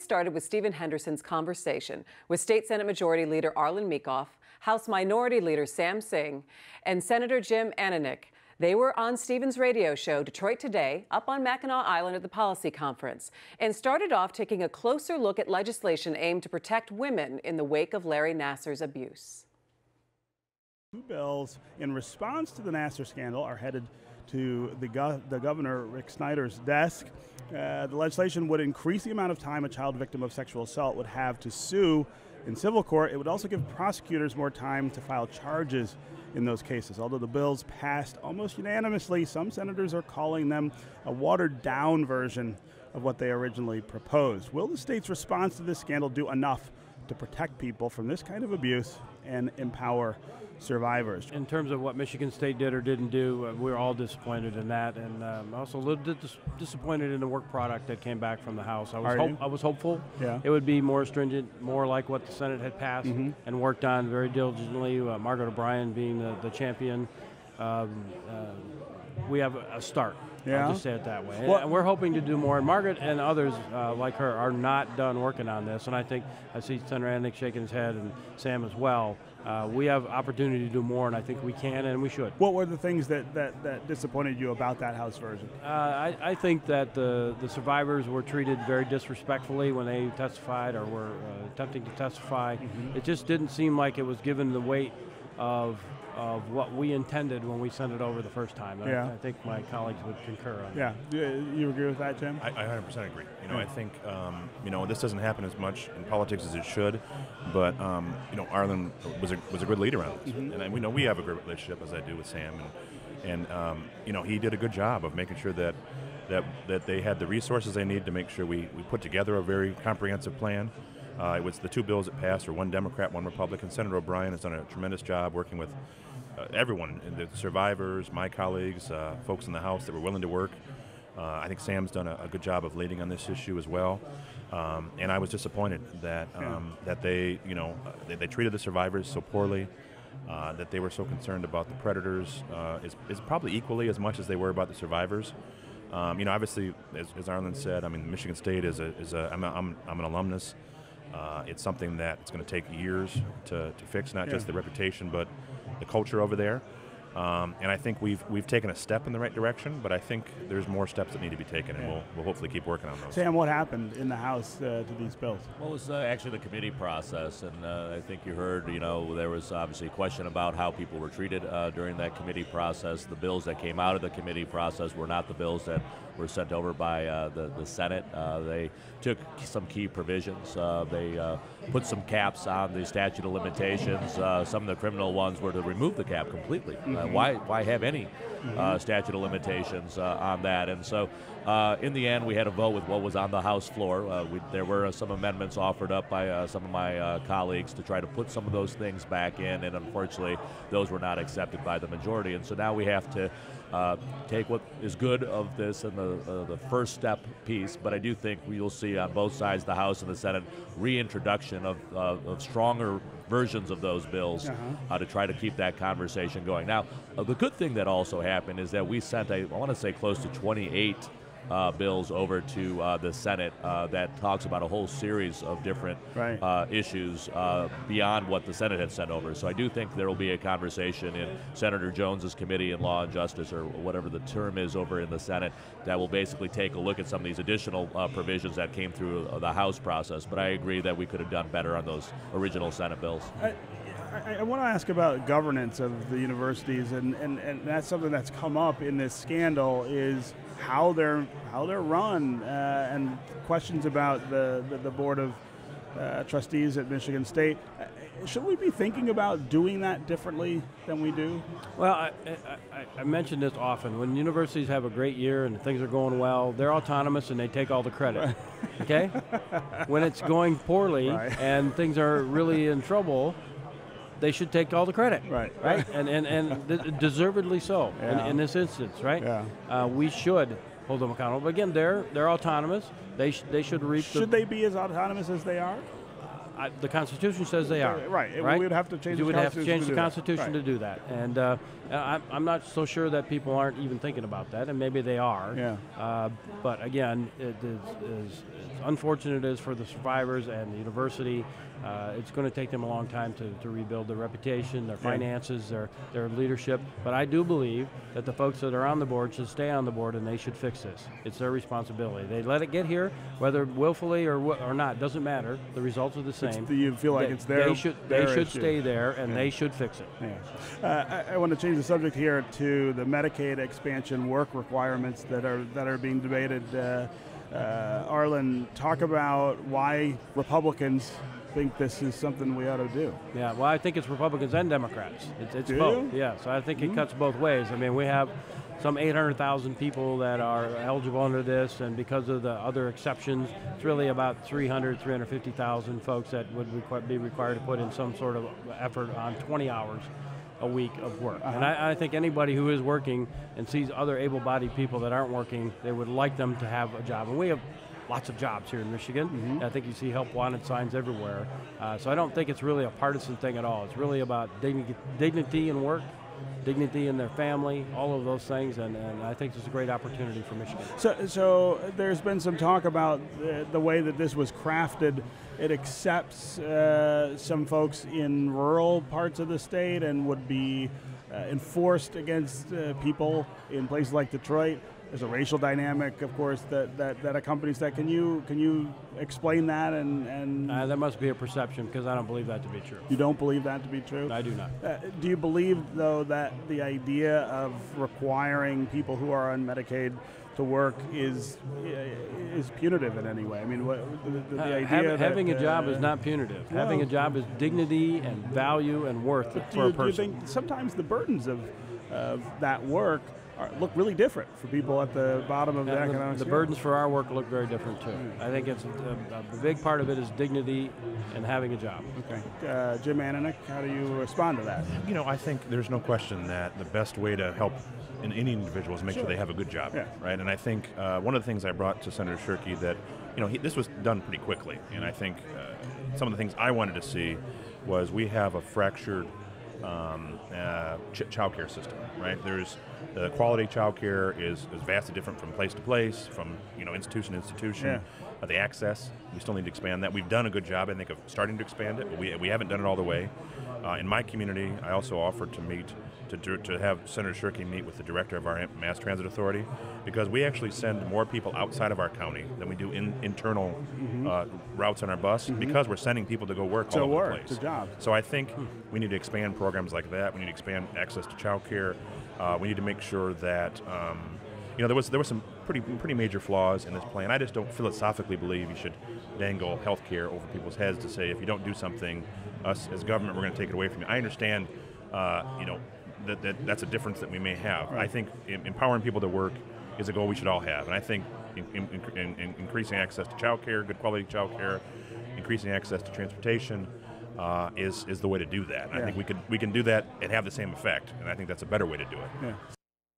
started with Stephen Henderson's conversation with State Senate Majority Leader Arlan Meekhoff, House Minority Leader Sam Singh, and Senator Jim Ananich. They were on Stephen's radio show, Detroit Today, up on Mackinac Island at the Policy Conference, and started off taking a closer look at legislation aimed to protect women in the wake of Larry Nassar's abuse. Two bills in response to the Nassar scandal are headed to the Governor Rick Snyder's desk. The legislation would increase the amount of time a child victim of sexual assault would have to sue in civil court. It would also give prosecutors more time to file charges in those cases. Although the bills passed almost unanimously, some senators are calling them a watered-down version of what they originally proposed. Will the state's response to this scandal do enough to protect people from this kind of abuse and empower survivors? In terms of what Michigan State did or didn't do, we're all disappointed in that, and also a little bit disappointed in the work product that came back from the House. I was hopeful it would be more stringent, more like what the Senate had passed and worked on very diligently. Margaret O'Brien being the champion. We have a start. I'll just say it that way. And we're hoping to do more. And Margaret and others like her are not done working on this. And I think I see Senator Ananich shaking his head, and Sam as well. We have opportunity to do more, and I think we can and we should. What were the things that disappointed you about that House version? I think that the survivors were treated very disrespectfully when they testified or were attempting to testify. It just didn't seem like it was given the weight of what we intended when we sent it over the first time. I think my colleagues would concur on that. You agree with that, Jim? I 100% agree. I think, this doesn't happen as much in politics as it should, but, Arlan was a good leader on this. And we know we have a great relationship, as I do with Sam, and he did a good job of making sure that they had the resources they need to make sure we put together a very comprehensive plan. It was the two bills that passed, or one Democrat, one Republican. Senator O'Brien has done a tremendous job working with everyone, the survivors, my colleagues, folks in the House that were willing to work. I think Sam's done a good job of leading on this issue as well. And I was disappointed that they treated the survivors so poorly, that they were so concerned about the predators, is probably equally as much as they were about the survivors. Obviously, as Arlan said, Michigan State I'm an alumnus. It's something that it's going to take years to fix, not just the reputation, but the culture over there. And I think we've taken a step in the right direction, but I think there's more steps that need to be taken, and we'll hopefully keep working on those. Sam, what happened in the House to these bills? Well, it was actually the committee process, and I think you heard, there was obviously a question about how people were treated during that committee process. The bills that came out of the committee process were not the bills that were sent over by the Senate. They took some key provisions. They put some caps on the statute of limitations. Some of the criminal ones were to remove the cap completely. Why have any statute of limitations on that? And so in the end, we had a vote with what was on the House floor. There were some amendments offered up by some of my colleagues to try to put some of those things back in, and unfortunately, those were not accepted by the majority. And so now we have to take what is good of this and the first step piece, but I do think you'll see on both sides, the House and the Senate, reintroduction of stronger versions of those bills to try to keep that conversation going. Now, the good thing that also happened is that we sent, I want to say, close to 28 bills over to the Senate that talks about a whole series of different issues beyond what the Senate had sent over. So I do think there will be a conversation in Senator Jones's Committee on Law and Justice, or whatever the term is over in the Senate, that will basically take a look at some of these additional provisions that came through the House process. But I agree that we could have done better on those original Senate bills. I want to ask about governance of the universities, and that's something that's come up in this scandal, is how they're run, and questions about the board of trustees at Michigan State. Should we be thinking about doing that differently than we do? Well, I mention this often. When universities have a great year and things are going well, they're autonomous and they take all the credit. Okay? When it's going poorly and things are really in trouble, they should take all the credit, right? And deservedly so in this instance, right? We should hold them accountable. But again, they're autonomous. They should reap. Should they be as autonomous as they are? The Constitution says they are. Right. We would have to change. You would have to change the Constitution to do that. And I'm not so sure that people aren't even thinking about that, and maybe they are. But again, it's unfortunate it is for the survivors and the university, it's going to take them a long time to rebuild their reputation, their finances, their leadership. But I do believe that the folks that are on the board should stay on the board, and they should fix this. It's their responsibility. They let it get here, whether willfully or not, doesn't matter. The results are the same. You feel like it's their They should stay there, and they should fix it. Yeah. I want to change the subject here to the Medicaid expansion work requirements that are being debated. Arlan, talk about why Republicans think this is something we ought to do. Yeah, well, I think it's Republicans and Democrats. It's both. Yeah, so I think it cuts both ways. I mean, we have some 800,000 people that are eligible under this, and because of the other exceptions, it's really about 350,000 folks that would be required to put in some sort of effort on 20 hours a week of work. And I think anybody who is working and sees other able-bodied people that aren't working, they would like them to have a job. And we have lots of jobs here in Michigan. I think you see help wanted signs everywhere. So I don't think it's really a partisan thing at all. It's really about dignity in work, dignity in their family, all of those things, and I think it's a great opportunity for Michigan. So there's been some talk about the way that this was crafted. It accepts some folks in rural parts of the state and would be enforced against people in places like Detroit. There's a racial dynamic, of course, that accompanies that. Can you explain that? And that must be a perception, because I don't believe that to be true. You don't believe that to be true? I do not. Do you believe, though, that the idea of requiring people who are on Medicaid to work is punitive in any way? I mean, the idea having a job is not punitive. Well, having a job is dignity and value and worth for a person. Do you think sometimes the burdens of that work look really different for people at the bottom of the economic The scale? burdens for our work look very different too. I think it's a big part of it is dignity and having a job. Okay. Jim Ananick, how do you respond to that? You know, I think there's no question that the best way to help any individual is make sure they have a good job, right? And I think one of the things I brought to Senator Shirkey that, this was done pretty quickly, and I think some of the things I wanted to see was we have a fractured child care system, right? There's the quality of child care is vastly different from place to place, from institution to institution. The access, we still need to expand that. We've done a good job, I think, of starting to expand it, but we haven't done it all the way. In my community, I also offered to have Senator Shirkey meet with the director of our Mass Transit Authority, because we actually send more people outside of our county than we do internal routes on our bus, because we're sending people to go work all over the place. To jobs. So I think we need to expand programs like that. We need to expand access to child care. We need to make sure that there was some pretty major flaws in this plan. I just don't philosophically believe you should dangle health care over people's heads to say, if you don't do something, us as government, we're going to take it away from you. I understand that's a difference that we may have. Right. I think empowering people to work is a goal we should all have, and I think increasing access to child care, good quality child care, increasing access to transportation is the way to do that. And I think we can do that and have the same effect, and I think that's a better way to do it.